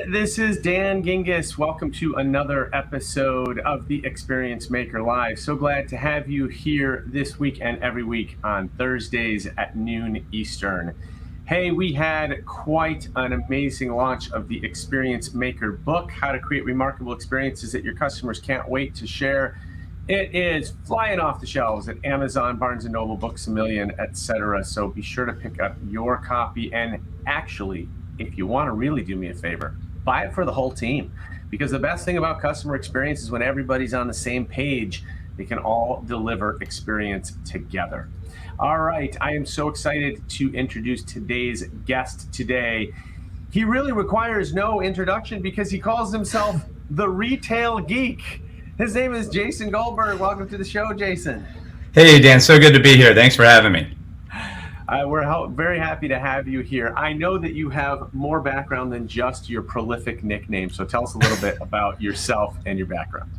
This is Dan Gingiss. Welcome to another episode of the Experience Maker Live. So glad to have you here this week and every week on Thursdays at noon Eastern. Hey, we had quite an amazing launch of the Experience Maker book, How to Create Remarkable Experiences that Your Customers Can't Wait to Share. It is flying off the shelves at Amazon, Barnes & Noble, Books A Million, etc. So be sure to pick up your copy. And actually, if you want to really do me a favor, buy it for the whole team. Because the best thing about customer experience is when everybody's on the same page, they can all deliver experience together. All right, I am so excited to introduce today's guest today. He really requires no introduction because he calls himself the Retail Geek. His name is Jason Goldberg. Welcome to the show, Jason. Hey, Dan. So good to be here. Thanks for having me. We're very happy to have you here. I know that you have more background than just your prolific nickname, so tell us a little bit about yourself and your background.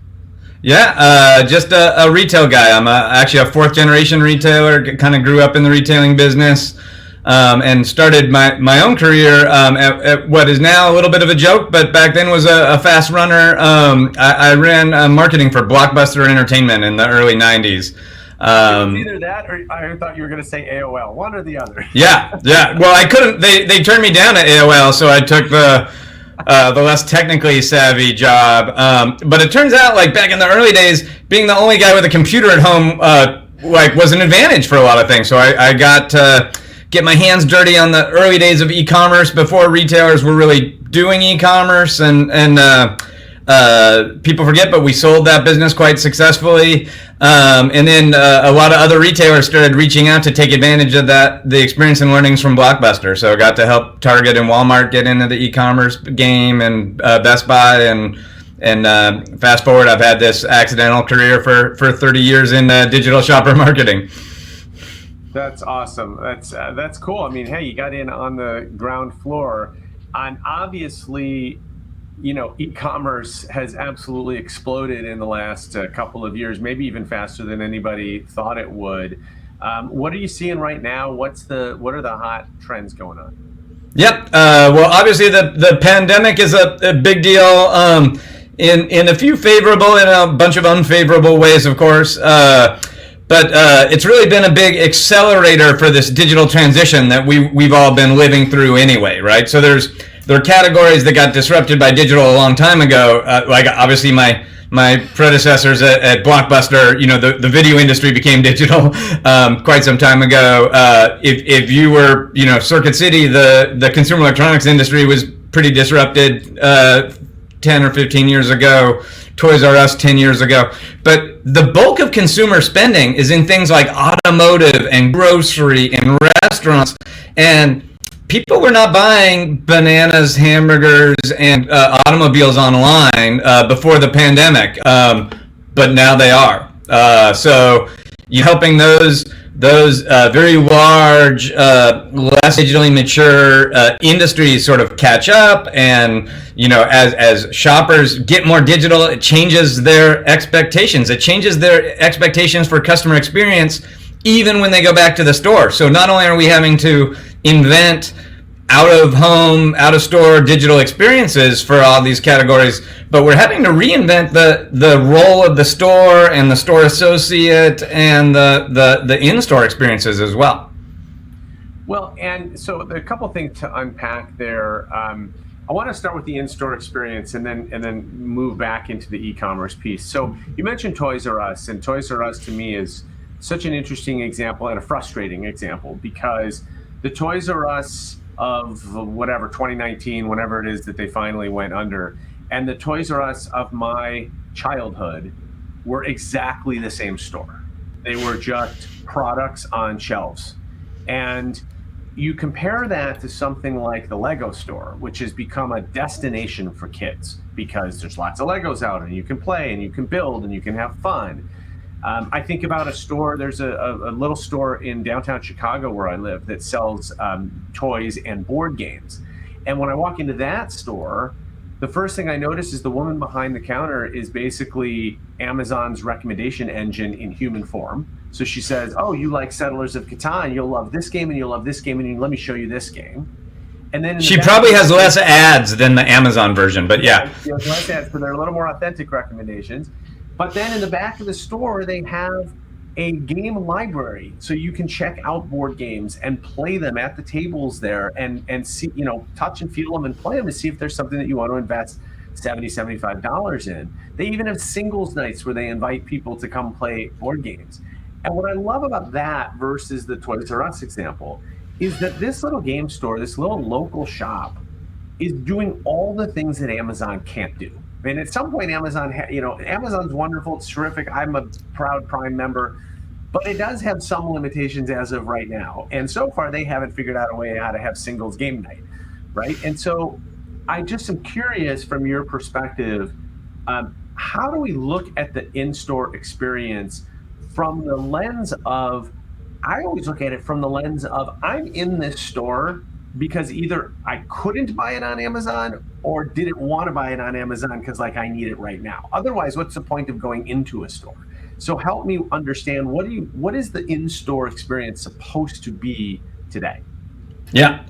Yeah, just a retail guy. I'm actually a fourth-generation retailer, kind of grew up in the retailing business, and started my own career at what is now a little bit of a joke, but back then was a fast runner. I ran marketing for Blockbuster Entertainment in the early 90s. Either that or I thought you were going to say AOL, one or the other. Yeah. Well, I couldn't. They turned me down at AOL, so I took the less technically savvy job. But it turns out, like back in the early days, being the only guy with a computer at home was an advantage for a lot of things. So I got to get my hands dirty on the early days of e-commerce before retailers were really doing e-commerce, and people forget, but we sold that business quite successfully. And then a lot of other retailers started reaching out to take advantage of the experience and learnings from Blockbuster. So I got to help Target and Walmart get into the e-commerce game, and Best Buy, and fast forward, I've had this accidental career for 30 years in digital shopper marketing. That's awesome. That's cool. I mean, hey, you got in on the ground floor, and obviously, you know, e-commerce has absolutely exploded in the last couple of years, maybe even faster than anybody thought it would. What are you seeing right now? What are the hot trends going on? Yep. Well, obviously the pandemic is a big deal in a few favorable and a bunch of unfavorable ways, of course. But it's really been a big accelerator for this digital transition that we've all been living through anyway, right? So there are categories that got disrupted by digital a long time ago. Like obviously my predecessors at Blockbuster, you know, the video industry became digital quite some time ago. If you were, you know, Circuit City, the consumer electronics industry was pretty disrupted 10 or 15 years ago. Toys R Us 10 years ago. But the bulk of consumer spending is in things like automotive and grocery and restaurants. And people were not buying bananas, hamburgers, and automobiles online before the pandemic, but now they are. So you're helping those very large, less digitally mature industries sort of catch up, and you know, as shoppers get more digital, it changes their expectations. It changes their expectations for customer experience, even when they go back to the store. So not only are we having to invent out-of-home, out-of-store digital experiences for all these categories, but we're having to reinvent the role of the store and the store associate and the in-store experiences as well. Well, and so a couple things to unpack there. I want to start with the in-store experience and then move back into the e-commerce piece. So you mentioned Toys R Us, and Toys R Us to me is such an interesting example and a frustrating example, because the Toys R Us of whatever 2019, whenever it is that they finally went under, and the Toys R Us of my childhood were exactly the same store. They were just products on shelves. And you compare that to something like the Lego store, which has become a destination for kids because there's lots of Legos out and you can play and you can build and you can have fun. I think about a store, there's a little store in downtown Chicago where I live that sells toys and board games. And when I walk into that store, the first thing I notice is the woman behind the counter is basically Amazon's recommendation engine in human form. So she says, oh, you like Settlers of Catan, you'll love this game and you'll love this game, and let me show you this game. And then she probably has less ads than the Amazon version, but yeah. She has less ads, so they're a little more authentic recommendations. But then in the back of the store, they have a game library, so you can check out board games and play them at the tables there, and see, touch and feel them and play them to see if there's something that you want to invest $75 in. They even have singles nights where they invite people to come play board games. And what I love about that versus the Toys R Us example is that this little game store, this little local shop, is doing all the things that Amazon can't do. I mean, at some point, Amazon's wonderful, it's terrific. I'm a proud Prime member, but it does have some limitations as of right now. And so far, they haven't figured out a way how to have singles game night, right? And so I just am curious from your perspective, how do we look at the in-store experience from the lens of, I always look at it from the lens of, I'm in this store because either I couldn't buy it on Amazon or didn't want to buy it on Amazon because I need it right now. Otherwise, what's the point of going into a store? So help me understand, what is the in-store experience supposed to be today? Yeah,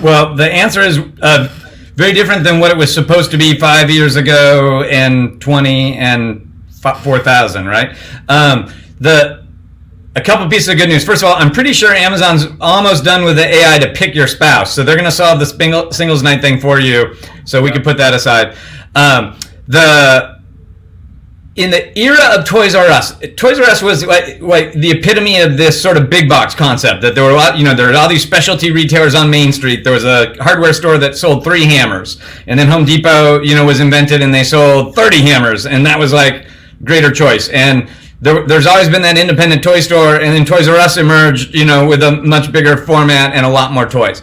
well, the answer is very different than what it was supposed to be 5 years ago and 20 and 4,000, right? A couple pieces of good news. First of all, I'm pretty sure Amazon's almost done with the AI to pick your spouse. So they're going to solve the singles night thing for you. So we can put that aside. In the era of Toys R Us was like the epitome of this sort of big box concept, that there were there were all these specialty retailers on Main Street. There was a hardware store that sold 3 hammers, and then Home Depot, was invented and they sold 30 hammers, and that was like greater choice. And there's always been that independent toy store, and then Toys R Us emerged, with a much bigger format and a lot more toys.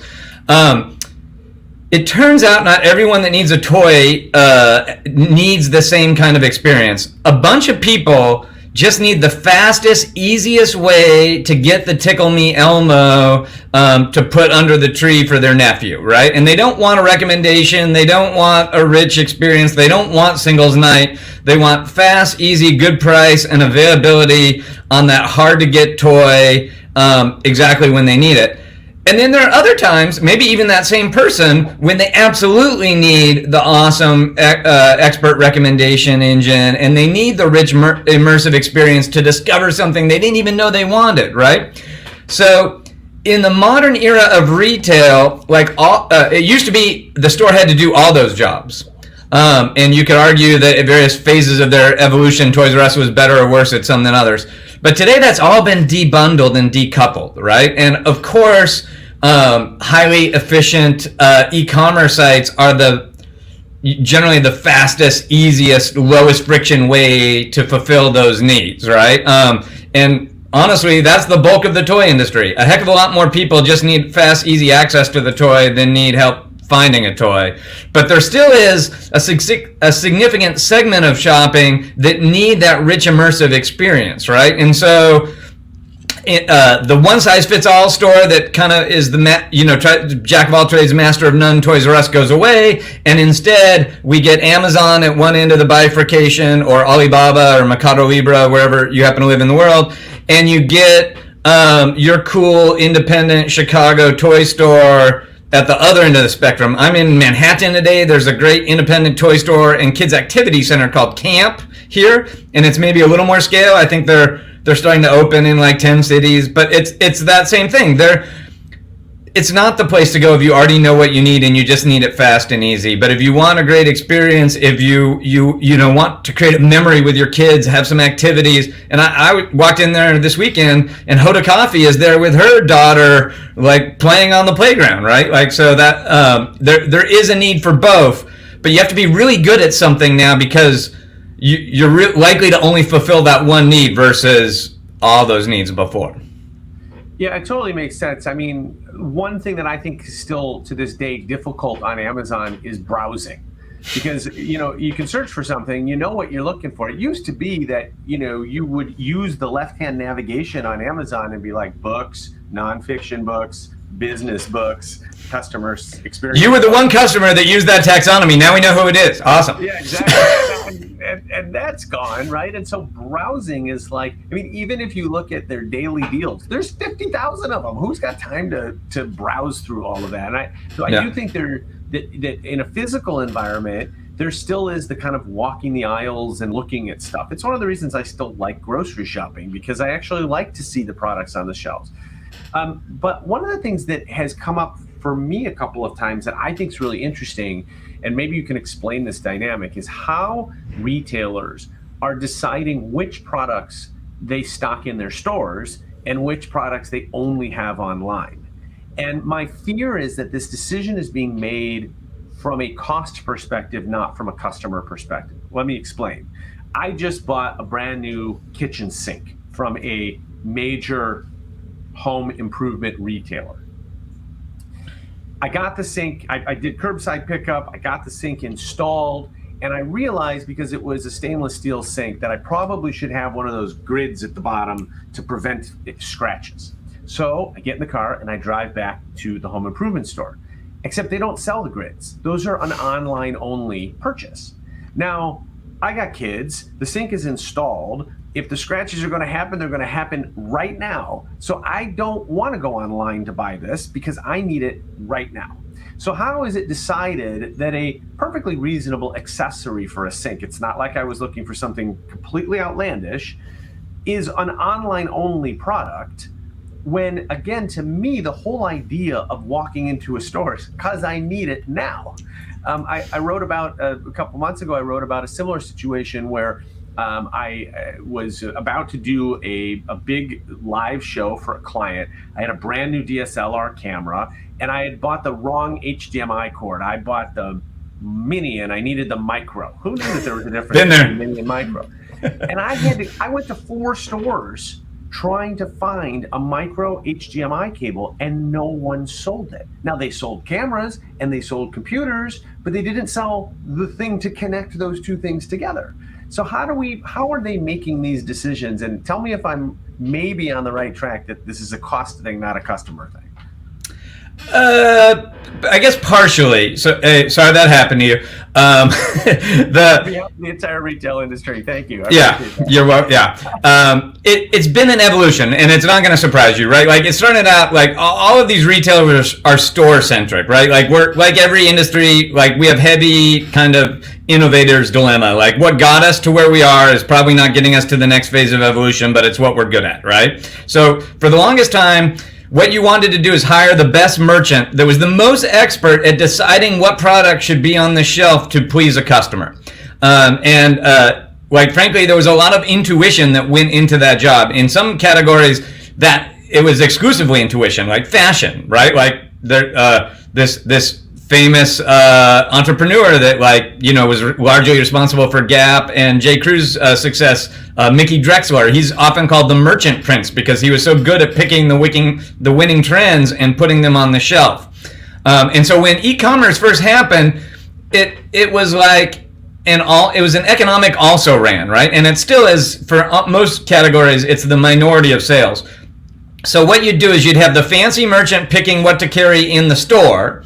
It turns out not everyone that needs a toy needs the same kind of experience. A bunch of people just need the fastest, easiest way to get the Tickle Me Elmo to put under the tree for their nephew, right? And they don't want a recommendation. They don't want a rich experience. They don't want singles night. They want fast, easy, good price, and availability on that hard-to-get toy exactly when they need it. And then there are other times, maybe even that same person, when they absolutely need the awesome expert recommendation engine, and they need the rich immersive experience to discover something they didn't even know they wanted, right? So in the modern era of retail, it used to be the store had to do all those jobs. And you could argue that at various phases of their evolution, Toys R Us was better or worse at some than others. But today that's all been debundled and decoupled, right? And of course, highly efficient e-commerce sites are generally the fastest, easiest, lowest friction way to fulfill those needs, right? And honestly, that's the bulk of the toy industry. A heck of a lot more people just need fast, easy access to the toy than need help finding a toy. But there still is a significant segment of shopping that need that rich immersive experience, right? And so the one-size-fits-all store that kind of is the jack of all trades, master of none, Toys R Us goes away, and instead we get Amazon at one end of the bifurcation, or Alibaba or Mercado Libre, wherever you happen to live in the world, and you get your cool independent Chicago toy store at the other end of the spectrum. I'm in Manhattan today. There's a great independent toy store and kids activity center called Camp here, and it's maybe a little more scale. I think they're starting to open in 10 cities, but it's that same thing. It's not the place to go if you already know what you need and you just need it fast and easy. But if you want a great experience, if you want to create a memory with your kids, have some activities. And I walked in there this weekend, and Hoda Coffee is there with her daughter, playing on the playground, right? So that there is a need for both, but you have to be really good at something now, because you're likely to only fulfill that one need versus all those needs before. Yeah, it totally makes sense. I mean, one thing that I think is still to this day difficult on Amazon is browsing, because you can search for something, what you're looking for. It used to be that you would use the left-hand navigation on Amazon and be like books, nonfiction books, business books, customer experience. You were the one customer that used that taxonomy. Now we know who it is. Awesome. Yeah, exactly. and that's gone, right? And so browsing is like, I mean, even if you look at their daily deals, there's 50,000 of them. Who's got time to browse through all of that? And I do think that in a physical environment, there still is the kind of walking the aisles and looking at stuff. It's one of the reasons I still like grocery shopping, because I actually like to see the products on the shelves. But one of the things that has come up for me a couple of times that I think is really interesting, and maybe you can explain this dynamic, is how retailers are deciding which products they stock in their stores and which products they only have online. And my fear is that this decision is being made from a cost perspective, not from a customer perspective. Let me explain. I just bought a brand new kitchen sink from a major home improvement retailer. I got the sink, I did curbside pickup, I got the sink installed, and I realized, because it was a stainless steel sink, that I probably should have one of those grids at the bottom to prevent scratches. So I get in the car and I drive back to the home improvement store, except they don't sell the grids. Those are an online only purchase. Now, I got kids, the sink is installed. If the scratches are going to happen, they're going to happen right now. So I don't want to go online to buy this because I need it right now. So how is it decided that a perfectly reasonable accessory for a sink, it's not like I was looking for something completely outlandish, is an online only product, when, again, to me, the whole idea of walking into a store is because I need it now. I wrote about, a couple months ago, I wrote about a similar situation where I was about to do a big live show for a client. I had a brand new DSLR camera, and I had bought the wrong HDMI cord. I bought the mini, and I needed the micro. Who knew that there was a difference between mini and micro? And I went to 4 stores trying to find a micro HDMI cable, and no one sold it. Now, they sold cameras and they sold computers, but they didn't sell the thing to connect those two things together. So how are they making these decisions? And tell me if I'm maybe on the right track, that this is a cost thing, not a customer thing. I guess partially. So, sorry that happened to you. The entire retail industry. Thank you. You're welcome. Yeah. It's been an evolution, and it's not going to surprise you, right? Like, it started out like all of these retailers are store centric, right? Like, we're like every industry, like we have heavy kind of innovator's dilemma. Like, what got us to where we are is probably not getting us to the next phase of evolution, but it's what we're good at, right? So for the longest time, what you wanted to do is hire the best merchant that was the most expert at deciding what product should be on the shelf to please a customer. Like, frankly, there was a lot of intuition that went into that job. In some categories, that it was exclusively intuition, like fashion, right? Like this famous entrepreneur that, like, you know, was largely responsible for Gap and J. Crew's success, Mickey Drexler. He's often called the merchant prince because he was so good at picking the winning trends and putting them on the shelf. And so when e-commerce first happened, it was like it was an economic also ran, right? And it still is for most categories. It's the minority of sales. So what you'd do is you'd have the fancy merchant picking what to carry in the store,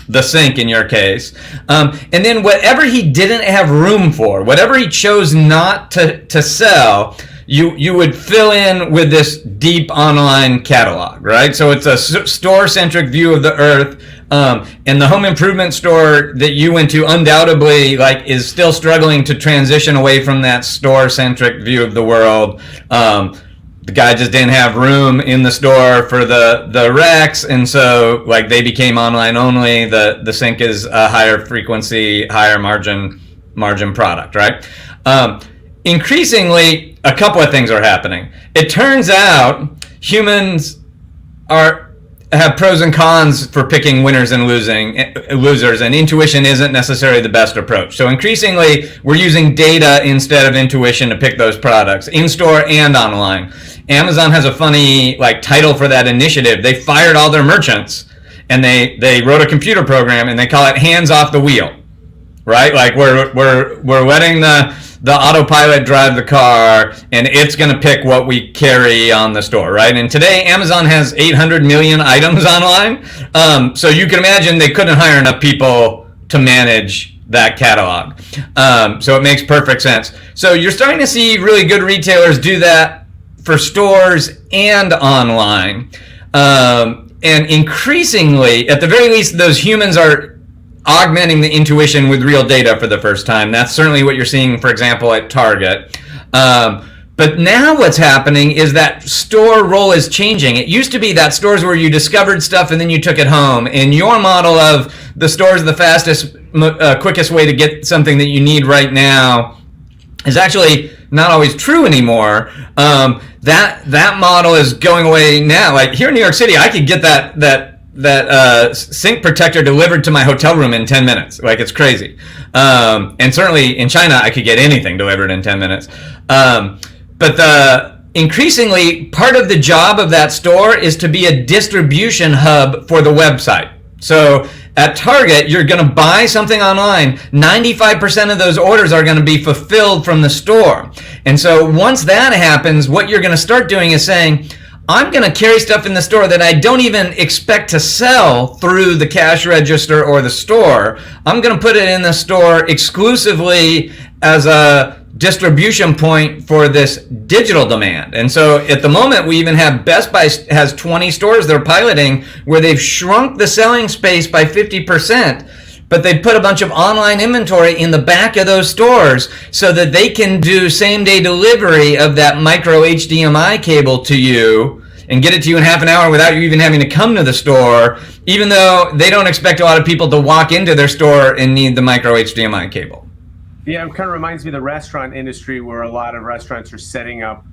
the sink in your case, and then whatever he didn't have room for, whatever he chose not to sell, you would fill in with this deep online catalog, right? So it's a store-centric view of the earth, and the home improvement store that you went to undoubtedly like is still struggling to transition away from that store-centric view of the world. The guy just didn't have room in the store for the racks, and so like they became online only. The sink is a higher frequency, higher margin product, right? Increasingly, a couple of things are happening. It turns out humans have pros and cons for picking winners and losers, and intuition isn't necessarily the best approach. So increasingly, we're using data instead of intuition to pick those products, in-store and online. Amazon has a funny like title for that initiative. They fired all their merchants, and they wrote a computer program, and they call it hands off the wheel, right? Like we're letting the autopilot drive the car, and it's going to pick what we carry on the store, right? And today, Amazon has 800 million items online. So you can imagine they couldn't hire enough people to manage that catalog. So it makes perfect sense. So you're starting to see really good retailers do that for stores and online. And increasingly, at the very least, those humans are augmenting the intuition with real data for the first time. That's certainly what you're seeing, for example, at Target. But now what's happening is that store role is changing. It used to be that stores where you discovered stuff and then you took it home. And your model of the store is the fastest, quickest way to get something that you need right now is actually not always true anymore. That model is going away now. Like here in New York City, I could get that sink protector delivered to my hotel room in 10 minutes. Like it's crazy. And certainly in China, I could get anything delivered in 10 minutes. But increasingly, part of the job of that store is to be a distribution hub for the website. So at Target, you're going to buy something online. 95% of those orders are going to be fulfilled from the store. And so once that happens, what you're going to start doing is saying, I'm going to carry stuff in the store that I don't even expect to sell through the cash register or the store. I'm going to put it in the store exclusively as a distribution point for this digital demand. And so at the moment, we even have Best Buy has 20 stores they're piloting where they've shrunk the selling space by 50%, but they put a bunch of online inventory in the back of those stores so that they can do same-day delivery of that micro HDMI cable to you and get it to you in half an hour without you even having to come to the store, even though they don't expect a lot of people to walk into their store and need the micro HDMI cable. Yeah, it kind of reminds me of the restaurant industry where a lot of restaurants are setting up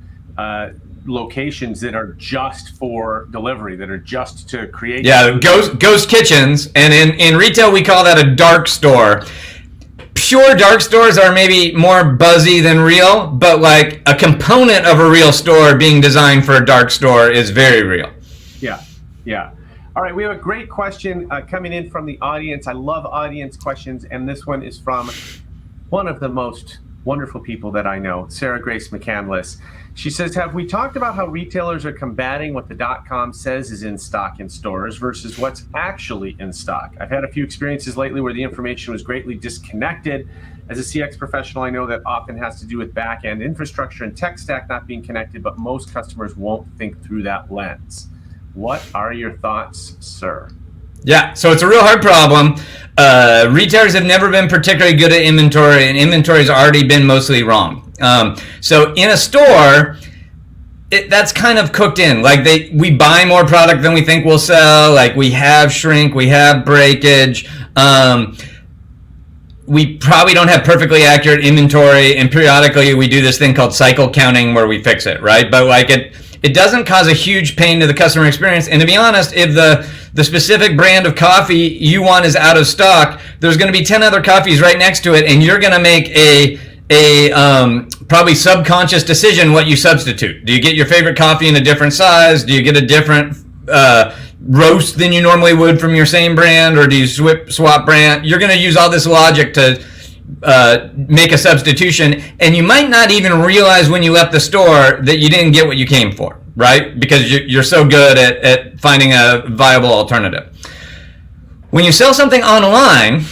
locations that are just for delivery, that are just to create. Yeah, ghost kitchens. And in retail, we call that a dark store. Pure dark stores are maybe more buzzy than real, but like a component of a real store being designed for a dark store is very real. Yeah. All right, we have a great question coming in from the audience. I love audience questions, and this one is from one of the most wonderful people that I know, Sarah Grace McCandless. She says, have we talked about how retailers are combating what the .com says is in stock in stores versus what's actually in stock? I've had a few experiences lately where the information was greatly disconnected. As a CX professional, I know that often has to do with back-end infrastructure and tech stack not being connected, but most customers won't think through that lens. What are your thoughts, sir? Yeah, so it's a real hard problem. Retailers have never been particularly good at inventory, and inventory has already been mostly wrong. So in a store, that's kind of cooked in. Like we buy more product than we think we'll sell. Like we have shrink, we have breakage. We probably don't have perfectly accurate inventory, and periodically we do this thing called cycle counting where we fix it, right? But like it doesn't cause a huge pain to the customer experience. And to be honest, if the specific brand of coffee you want is out of stock, there's going to be 10 other coffees right next to it, and you're going to make a probably subconscious decision what you substitute. Do you get your favorite coffee in a different size? Do you get a different roast than you normally would from your same brand, or do you swap brand? You're going to use all this logic to make a substitution, and you might not even realize when you left the store that you didn't get what you came for, right? Because you're so good at finding a viable alternative. When you sell something online,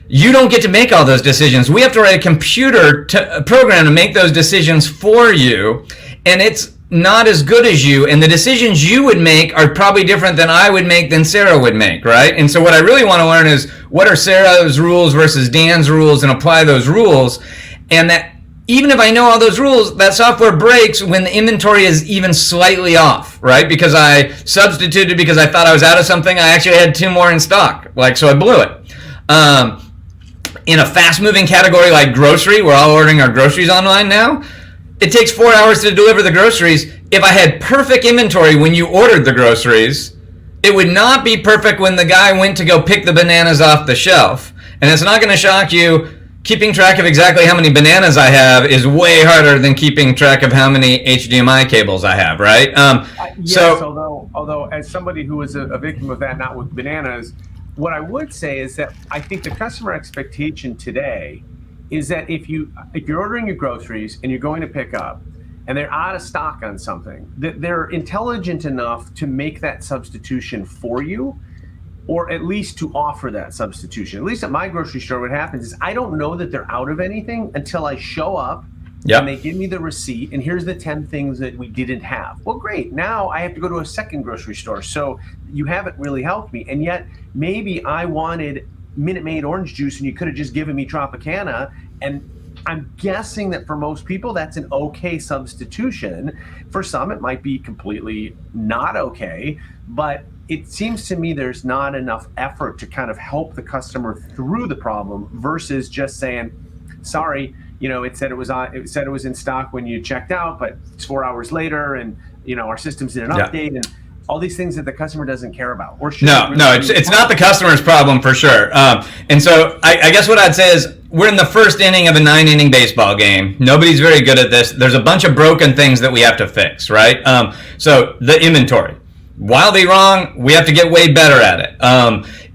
you don't get to make all those decisions. We have to write a computer program to make those decisions for you, and it's not as good as you, and the decisions you would make are probably different than I would make than Sarah would make, right? And so what I really want to learn is what are Sarah's rules versus Dan's rules, and apply those rules. And that even if I know all those rules, that software breaks when the inventory is even slightly off, right? Because I substituted because I thought I was out of something. I actually had 2 more in stock, so I blew it. In a fast-moving category like grocery, we're all ordering our groceries online now. It takes 4 hours to deliver the groceries. If I had perfect inventory when you ordered the groceries, it would not be perfect when the guy went to go pick the bananas off the shelf. And it's not going to shock you. Keeping track of exactly how many bananas I have is way harder than keeping track of how many HDMI cables I have, right? Yes, although as somebody who was a victim of that, not with bananas, what I would say is that I think the customer expectation today is that if you're ordering your groceries and you're going to pick up and they're out of stock on something, that they're intelligent enough to make that substitution for you. or at least to offer that substitution. At least at my grocery store, what happens is I don't know that they're out of anything until I show up. Yep. And they give me the receipt, and here's the 10 things that we didn't have. Well, great. Now I have to go to a second grocery store. So you haven't really helped me. And yet maybe I wanted Minute Maid orange juice and you could have just given me Tropicana. And I'm guessing that for most people, that's an okay substitution. For some, it might be completely not okay. But it seems to me there's not enough effort to kind of help the customer through the problem versus just saying, sorry, it said it was in stock when you checked out, but it's 4 hours later, and our systems did an update, and all these things that the customer doesn't care about. Or it's not the customer's problem for sure. And so I guess what I'd say is we're in the first inning of a 9-inning baseball game. Nobody's very good at this. There's a bunch of broken things that we have to fix, right? So the inventory, wildly wrong. We have to get way better at it.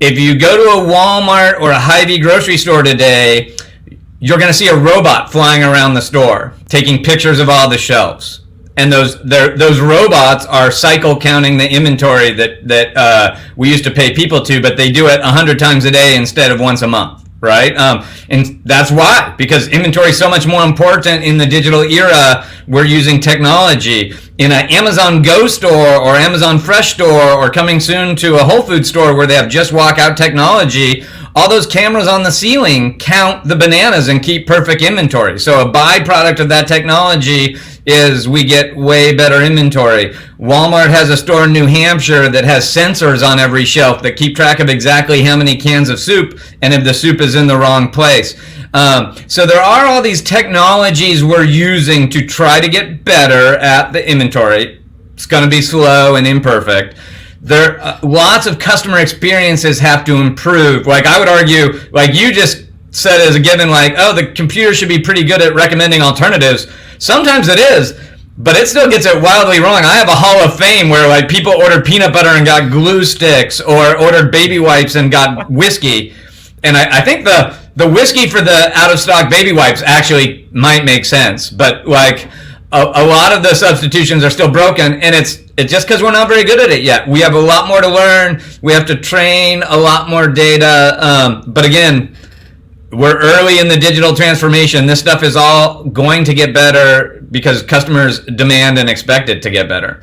If you go to a Walmart or a Hy-Vee grocery store today, you're going to see a robot flying around the store, taking pictures of all the shelves. And those robots are cycle counting the inventory that we used to pay people to, but they do it 100 times a day instead of once a month, right? And that's why, because inventory is so much more important in the digital era. We're using technology. In an Amazon Go store or Amazon Fresh store, or coming soon to a Whole Foods store where they have just walk out technology, all those cameras on the ceiling count the bananas and keep perfect inventory. So a byproduct of that technology is we get way better inventory. Walmart has a store in New Hampshire that has sensors on every shelf that keep track of exactly how many cans of soup and if the soup is in the wrong place. So there are all these technologies we're using to try to get better at the inventory. It's going to be slow and imperfect. Lots of customer experiences have to improve. Like I would argue, like you just said as a given, like, oh, the computer should be pretty good at recommending alternatives. Sometimes it is, but it still gets it wildly wrong. I have a Hall of Fame where like people ordered peanut butter and got glue sticks, or ordered baby wipes and got whiskey. And I think the whiskey for the out of stock baby wipes actually might make sense, but like a lot of the substitutions are still broken, and it's just because we're not very good at it yet. We have a lot more to learn. We have to train a lot more data. But again, we're early in the digital transformation. This stuff is all going to get better because customers demand and expect it to get better.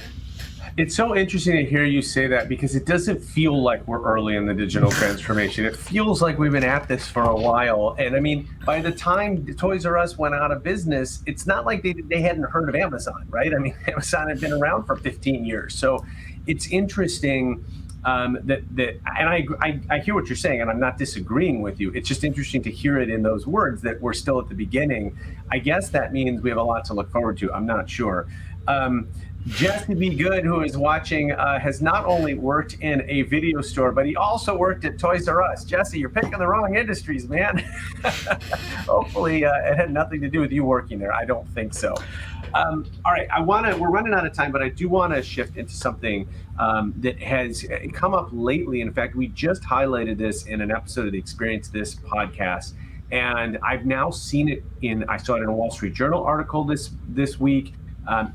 It's so interesting to hear you say that, because it doesn't feel like we're early in the digital transformation. It feels like we've been at this for a while. And I mean, by the time Toys R Us went out of business, it's not like they hadn't heard of Amazon, right? I mean, Amazon had been around for 15 years. So it's interesting and I hear what you're saying, and I'm not disagreeing with you. It's just interesting to hear it in those words that we're still at the beginning. I guess that means we have a lot to look forward to. I'm not sure. Jesse Be Good, who is watching, has not only worked in a video store, but he also worked at Toys R Us. Jesse, you're picking the wrong industries, man. Hopefully it had nothing to do with you working there. I don't think so. All right, we're running out of time, but I do want to shift into something that has come up lately. In fact, we just highlighted this in an episode of the Experience This podcast. And I've now seen it I saw it in a Wall Street Journal article this week.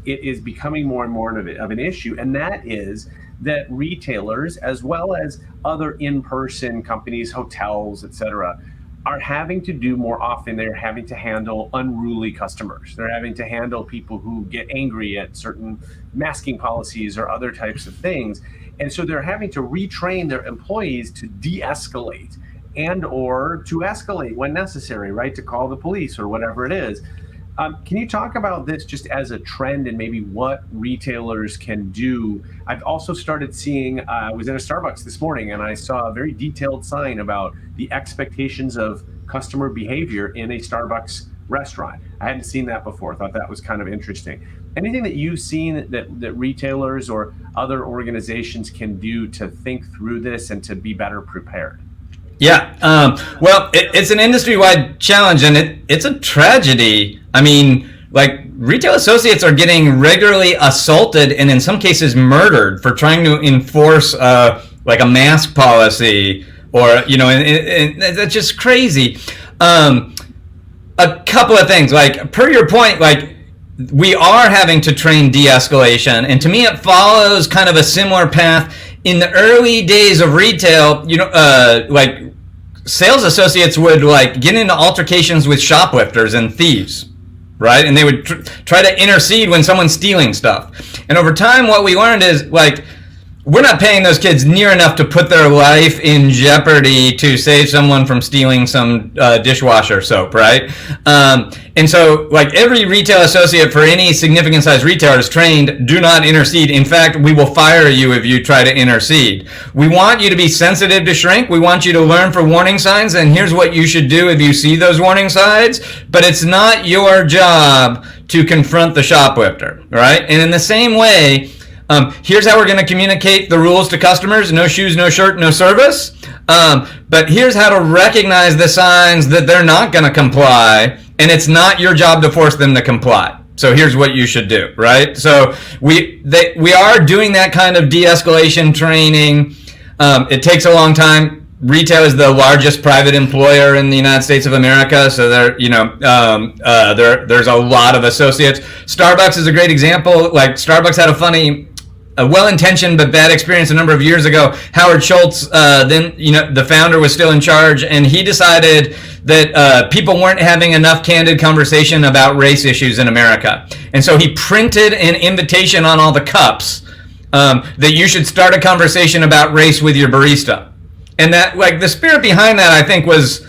It is becoming more and more of an issue, and that is that retailers, as well as other in-person companies, hotels, et cetera, are having to do more often. They're having to handle unruly customers. They're having to handle people who get angry at certain masking policies or other types of things. And so they're having to retrain their employees to de-escalate and or to escalate when necessary, right? To call the police or whatever it is. Can you talk about this just as a trend and maybe what retailers can do? I've also started seeing, I was in a Starbucks this morning and I saw a very detailed sign about the expectations of customer behavior in a Starbucks restaurant. I hadn't seen that before. I thought that was kind of interesting. Anything that you've seen that retailers or other organizations can do to think through this and to be better prepared? Yeah, well, it's an industry-wide challenge, and it's a tragedy. I mean, like, retail associates are getting regularly assaulted and in some cases murdered for trying to enforce like a mask policy, or, you know, and that's just crazy. A couple of things, like, per your point, like, we are having to train de-escalation, and to me it follows kind of a similar path in the early days of retail, like sales associates would like get into altercations with shoplifters and thieves, right? And they would try to intercede when someone's stealing stuff. And over time, what we learned is like, we're not paying those kids near enough to put their life in jeopardy to save someone from stealing some dishwasher soap, right? And so, like, every retail associate for any significant size retailer is trained, do not intercede. In fact, we will fire you if you try to intercede. We want you to be sensitive to shrink. We want you to learn for warning signs, and here's what you should do if you see those warning signs. But it's not your job to confront the shoplifter, right? And in the same way, here's how we're going to communicate the rules to customers: no shoes, no shirt, no service. But here's how to recognize the signs that they're not going to comply, and it's not your job to force them to comply. So here's what you should do, right? So we are doing that kind of de-escalation training. It takes a long time. Retail is the largest private employer in the United States of America, so there's a lot of associates. Starbucks is a great example. Like, Starbucks had a well-intentioned but bad experience a number of years ago. Howard Schultz, then the founder, was still in charge, and he decided that people weren't having enough candid conversation about race issues in America. And so he printed an invitation on all the cups that you should start a conversation about race with your barista. And that, like, the spirit behind that, I think, was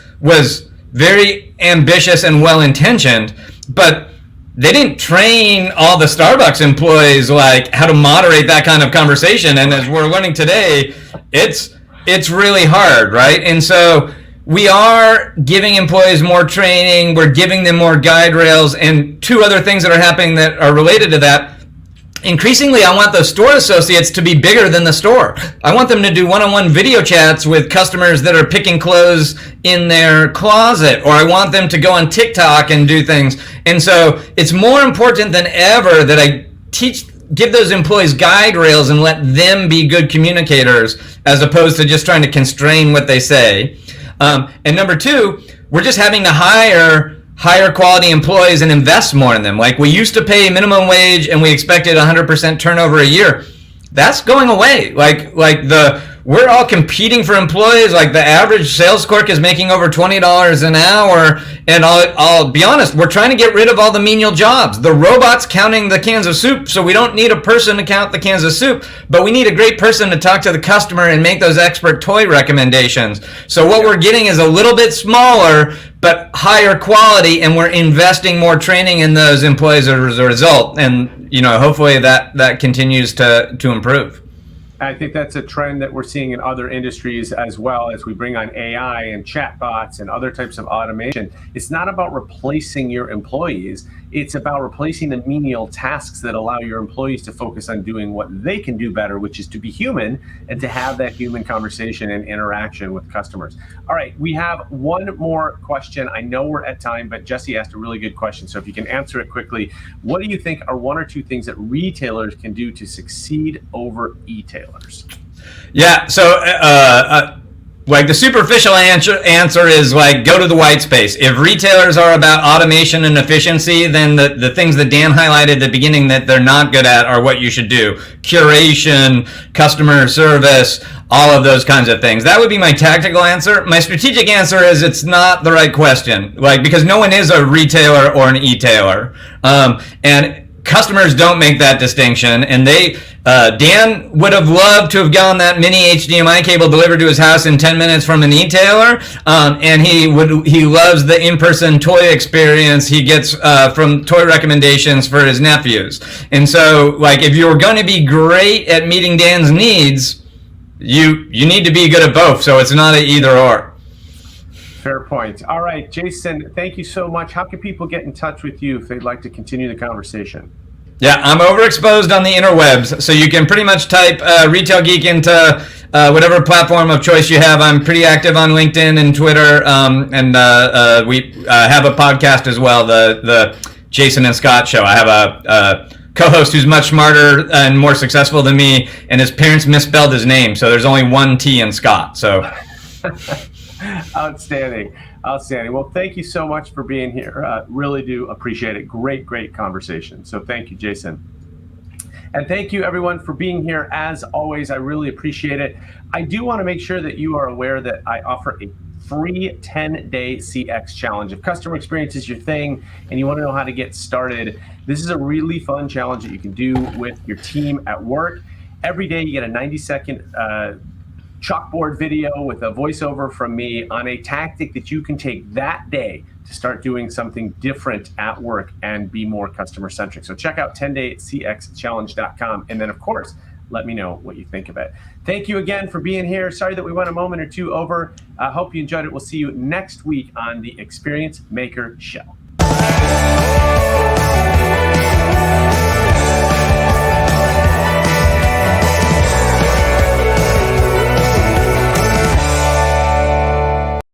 very ambitious and well-intentioned, but they didn't train all the Starbucks employees like how to moderate that kind of conversation. And as we're learning today, it's really hard, right? And so we are giving employees more training. We're giving them more guide rails. And two other things that are happening that are related to that. Increasingly, I want those store associates to be bigger than the store. I want them to do one-on-one video chats with customers that are picking clothes in their closet, or I want them to go on TikTok and do things. And so it's more important than ever that I give those employees guide rails and let them be good communicators, as opposed to just trying to constrain what they say. And number two, we're just having to hire quality employees and invest more in them. Like, we used to pay minimum wage and we expected 100% turnover a year. That's going away. We're all competing for employees. Like, the average sales clerk is making over $20 an hour. And I'll be honest, we're trying to get rid of all the menial jobs. The robot's counting the cans of soup, so we don't need a person to count the cans of soup, but we need a great person to talk to the customer and make those expert toy recommendations. So what we're getting is a little bit smaller, but higher quality, and we're investing more training in those employees as a result. And, hopefully that continues to improve. I think that's a trend that we're seeing in other industries as well, as we bring on AI and chatbots and other types of automation. It's not about replacing your employees. It's about replacing the menial tasks that allow your employees to focus on doing what they can do better, which is to be human and to have that human conversation and interaction with customers. All right, we have one more question. I know we're at time, but Jesse asked a really good question. So if you can answer it quickly, what do you think are one or two things that retailers can do to succeed over e-tailers? Yeah, so like, the superficial answer is like, go to the white space. If retailers are about automation and efficiency, then the things that Dan highlighted at the beginning that they're not good at are what you should do. Curation, customer service, all of those kinds of things. That would be my tactical answer. My strategic answer is it's not the right question, because no one is a retailer or an e-tailer. And customers don't make that distinction, and Dan would have loved to have gotten that mini HDMI cable delivered to his house in 10 minutes from an e-tailer, and he loves the in-person toy experience he gets from toy recommendations for his nephews. And so, if you're going to be great at meeting Dan's needs, you need to be good at both, so it's not an either or. Fair point. All right, Jason, thank you so much. How can people get in touch with you if they'd like to continue the conversation? Yeah, I'm overexposed on the interwebs, so you can pretty much type Retail Geek into whatever platform of choice you have. I'm pretty active on LinkedIn and Twitter, and we have a podcast as well, the Jason and Scott Show. I have a co-host who's much smarter and more successful than me, and his parents misspelled his name, so there's only one T in Scott. So. Outstanding. Well, thank you so much for being here. Really do appreciate it. Great conversation. So thank you, Jason. And thank you, everyone, for being here. As always, I really appreciate it. I do want to make sure that you are aware that I offer a free 10-day CX challenge. If customer experience is your thing and you want to know how to get started, this is a really fun challenge that you can do with your team at work. Every day you get a 90-second chalkboard video with a voiceover from me on a tactic that you can take that day to start doing something different at work and be more customer centric. So check out 10daycxchallenge.com. And then, of course, let me know what you think of it. Thank you again for being here. Sorry that we went a moment or two over. I hope you enjoyed it. We'll see you next week on the Experience Maker Show.